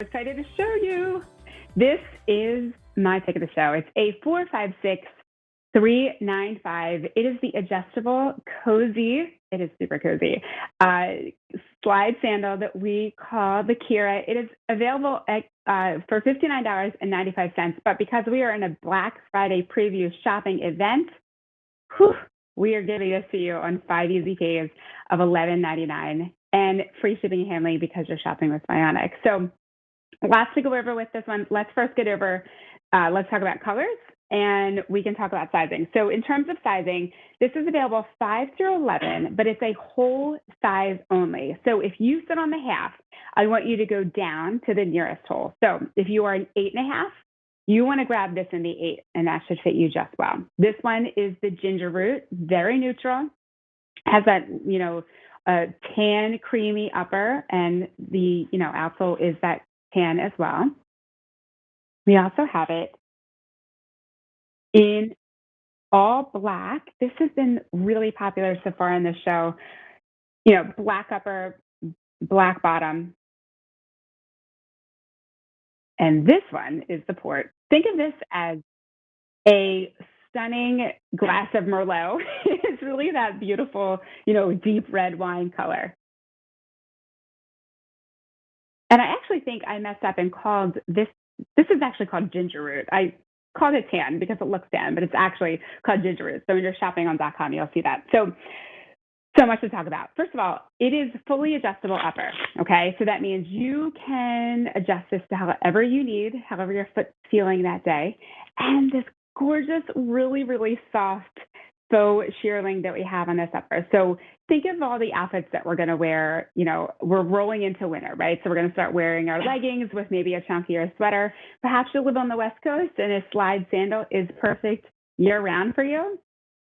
Excited to show you. This is my pick of the show. It's a 456-395. It is the adjustable, cozy, it is super cozy, slide sandal that we call the Keira. It is available at, for $59.95, but because we are in a Black Friday preview shopping event, we are giving this to you on 5 easy pays of $11.99 and free shipping and handling because you're shopping with Vionic. So lots to go over with this one. Let's first get over, let's talk about colors, and we can talk about sizing. So in terms of sizing, this is available 5 through 11, but it's a whole size only. So if you sit on the half, I want you to go down to the nearest hole. So if you are an 8.5, you want to grab this in the 8, and that should fit you just well. This one is the ginger root, very neutral, has that, tan, creamy upper, and the, outsole is that tan as well. We also have it in all black. This has been really popular so far in the show. Black upper, black bottom. And this one is the port. Think of this as a stunning glass of Merlot. It's really that beautiful, deep red wine color. And I actually think I messed up and called this is actually called ginger root. I called it tan because it looks tan, but it's actually called ginger root. So when you're shopping on .com, you'll see that. So much to talk about. First of all, it is fully adjustable upper, okay? So that means you can adjust this to however you need, however your foot's feeling that day. And this gorgeous, really, really soft faux shearling that we have on this upper. So think of all the outfits that we're going to wear. We're rolling into winter, right? So we're going to start wearing our leggings with maybe a chunkier sweater. Perhaps you live on the West Coast and a slide sandal is perfect year-round for you.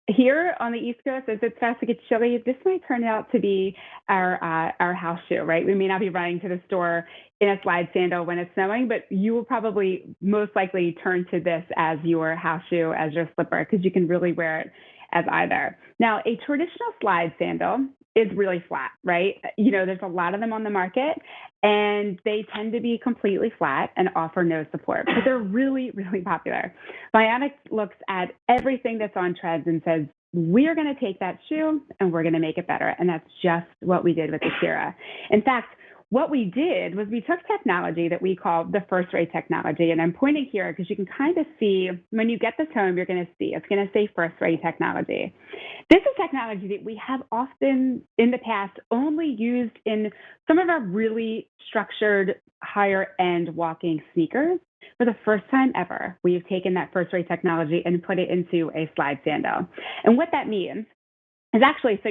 Here on the East Coast, as it starts to get chilly, this might turn out to be our house shoe, right? We may not be running to the store in a slide sandal when it's snowing, but you will probably most likely turn to this as your house shoe, as your slipper, because you can really wear it as either. Now, a traditional slide sandal is really flat, right? There's a lot of them on the market, and they tend to be completely flat and offer no support, but they're really, really popular. Vionic looks at everything that's on trends and says, we're going to take that shoe and we're going to make it better. And that's just what we did with the Keira. In fact, what we did was we took technology that we call the first-rate technology, and I'm pointing here because you can kind of see, when you get this home, you're going to see, it's going to say first-rate technology. This is technology that we have often in the past only used in some of our really structured, higher-end walking sneakers. For the first time ever, we have taken that first-rate technology and put it into a slide sandal. And what that means is actually, so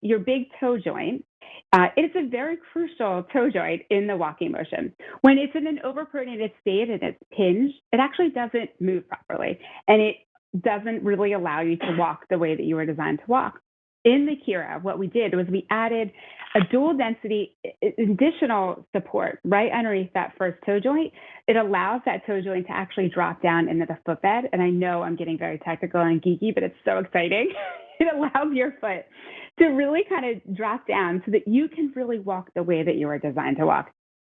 your big toe joint, it's a very crucial toe joint in the walking motion. When it's in an overpronated state and it's hinged, it actually doesn't move properly, and it doesn't really allow you to walk the way that you were designed to walk. In the Keira, what we did was we added a dual density additional support right underneath that first toe joint. It allows that toe joint to actually drop down into the footbed. And I know I'm getting very technical and geeky, but it's so exciting. It allows your foot to really kind of drop down so that you can really walk the way that you were designed to walk.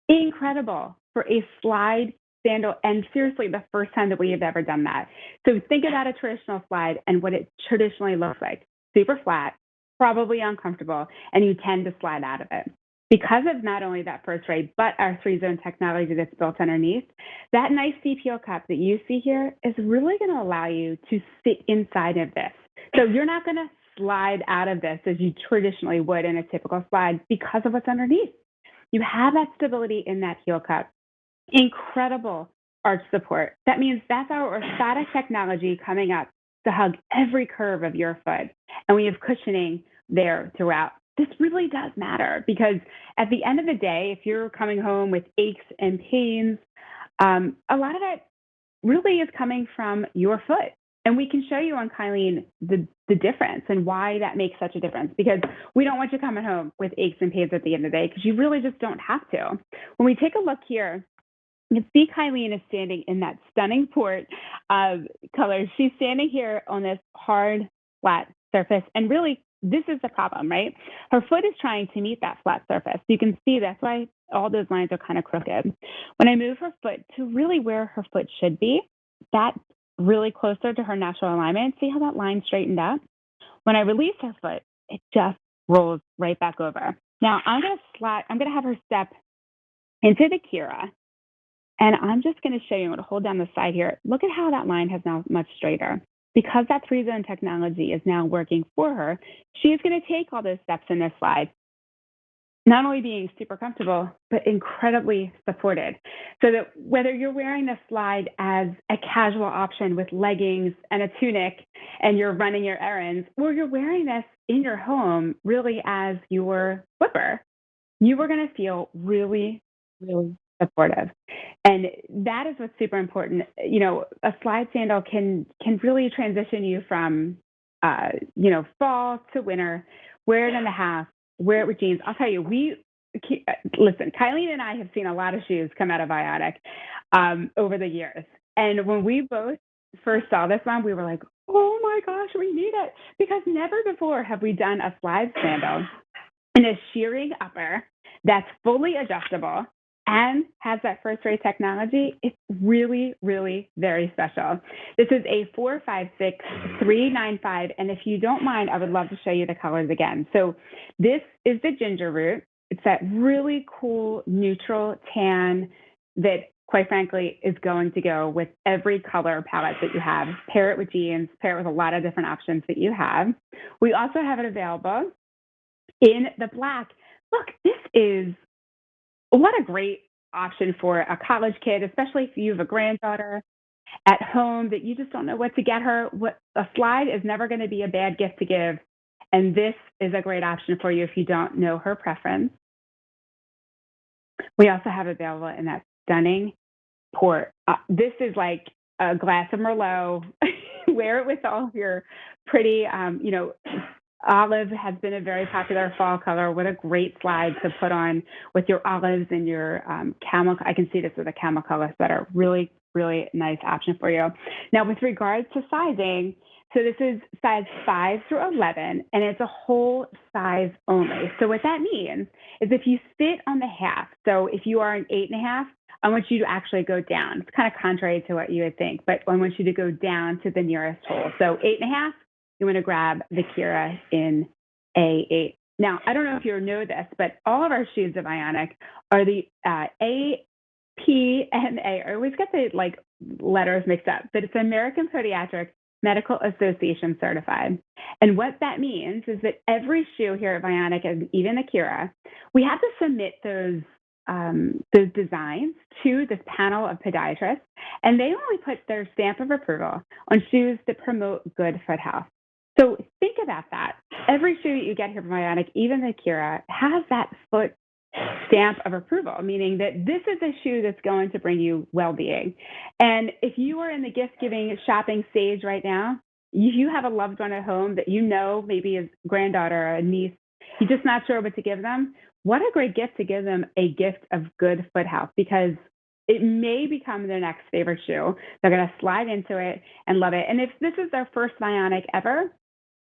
Incredible for a slide sandal, and seriously, the first time that we have ever done that. So think about a traditional slide and what it traditionally looks like. Super flat, probably uncomfortable, and you tend to slide out of it. Because of not only that first rate, but our 3-zone technology that's built underneath, that nice deep heel cup that you see here is really going to allow you to sit inside of this. So you're not going to slide out of this as you traditionally would in a typical slide because of what's underneath. You have that stability in that heel cup. Incredible arch support. That means that's our orthotic technology coming up to hug every curve of your foot. And we have cushioning there throughout. This really does matter because at the end of the day, if you're coming home with aches and pains, a lot of that really is coming from your foot. And we can show you on Kylene the difference and why that makes such a difference, because we don't want you coming home with aches and pains at the end of the day, because you really just don't have to. When we take a look here, you can see Kylene is standing in that stunning port color. She's standing here on this hard, flat surface. And really, this is the problem, right? Her foot is trying to meet that flat surface. You can see that's why all those lines are kind of crooked. When I move her foot to really where her foot should be, that's really closer to her natural alignment. See how that line straightened up? When I release her foot, it just rolls right back over. Now I'm gonna have her step into the Keira, and I'm just gonna show you, I'm gonna hold down the side here. Look at how that line has now much straighter. Because that 3-zone technology is now working for her, she is gonna take all those steps in this slide, not only being super comfortable, but incredibly supported. So that whether you're wearing the slide as a casual option with leggings and a tunic and you're running your errands, or you're wearing this in your home really as your slipper, you are going to feel really, really supportive. And that is what's super important. You know, a slide sandal can really transition you from fall to winter, wear it in the house, wear it with jeans. I'll tell you, listen, Kylie and I have seen a lot of shoes come out of Vionic over the years. And when we both first saw this one, we were like, oh my gosh, we need it. Because never before have we done a slide sandal in a shearing upper that's fully adjustable and has that first ray technology. It's really, really very special. This is a 456-395. And if you don't mind, I would love to show you the colors again. So this is the ginger root. It's that really cool neutral tan that, quite frankly, is going to go with every color palette that you have. Pair it with jeans, pair it with a lot of different options that you have. We also have it available in the black. Look, this is what a great option for a college kid, especially if you have a granddaughter at home that you just don't know what to get her. A slide is never going to be a bad gift to give. And this is a great option for you if you don't know her preference. We also have available in that stunning port. This is like a glass of Merlot. Wear it with all of your pretty, olive has been a very popular fall color. What a great slide to put on with your olives and your camel. I can see this with a camel color sweater. Really, really nice option for you. Now, with regards to sizing, so this is size 5 through 11, and it's a whole size only. So what that means is if you sit on the half, so if you are an 8.5, I want you to actually go down. It's kind of contrary to what you would think, but I want you to go down to the nearest hole. So 8.5, you want to grab the Keira in A8. Now, I don't know if you know this, but all of our shoes at Vionic are the A, P, and A. I always get the letters mixed up, but it's American Podiatric Medical Association certified. And what that means is that every shoe here at Vionic, and even the Keira, we have to submit those designs to this panel of podiatrists, and they only put their stamp of approval on shoes that promote good foot health. So think about that. Every shoe that you get here from Vionic, even the Keira, has that foot stamp of approval, meaning that this is a shoe that's going to bring you well-being. And if you are in the gift-giving shopping stage right now, if you have a loved one at home that you know, maybe a granddaughter or a niece, you're just not sure what to give them, what a great gift to give them a gift of good foot health, because it may become their next favorite shoe. They're going to slide into it and love it. And if this is their first Vionic ever,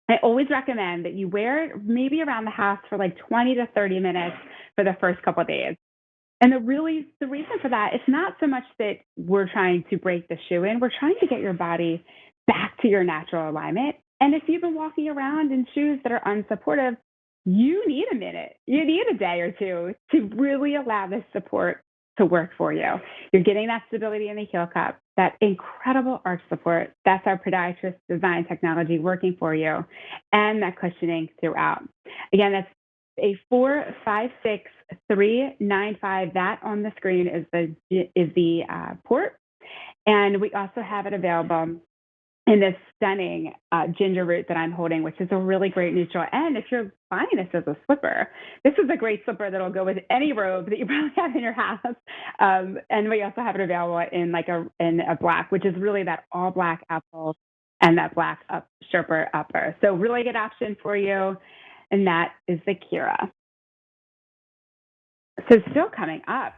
I always recommend that you wear it maybe around the house for 20 to 30 minutes for the first couple of days. And the reason for that, it's not so much that we're trying to break the shoe in, we're trying to get your body back to your natural alignment. And if you've been walking around in shoes that are unsupportive, you need a minute, you need a day or two to really allow this support to work for you. You're getting that stability in the heel cup, that incredible arch support. That's our podiatrist design technology working for you, and that cushioning throughout. Again, that's a 456-395. That on the screen is the port, and we also have it available in this stunning ginger root that I'm holding, which is a really great neutral. And if you're buying this as a slipper, this is a great slipper that'll go with any robe that you probably have in your house. And we also have it available in a black, which is really that all black apple and that black Sherpa upper. So really good option for you. And that is the Keira. So still coming up,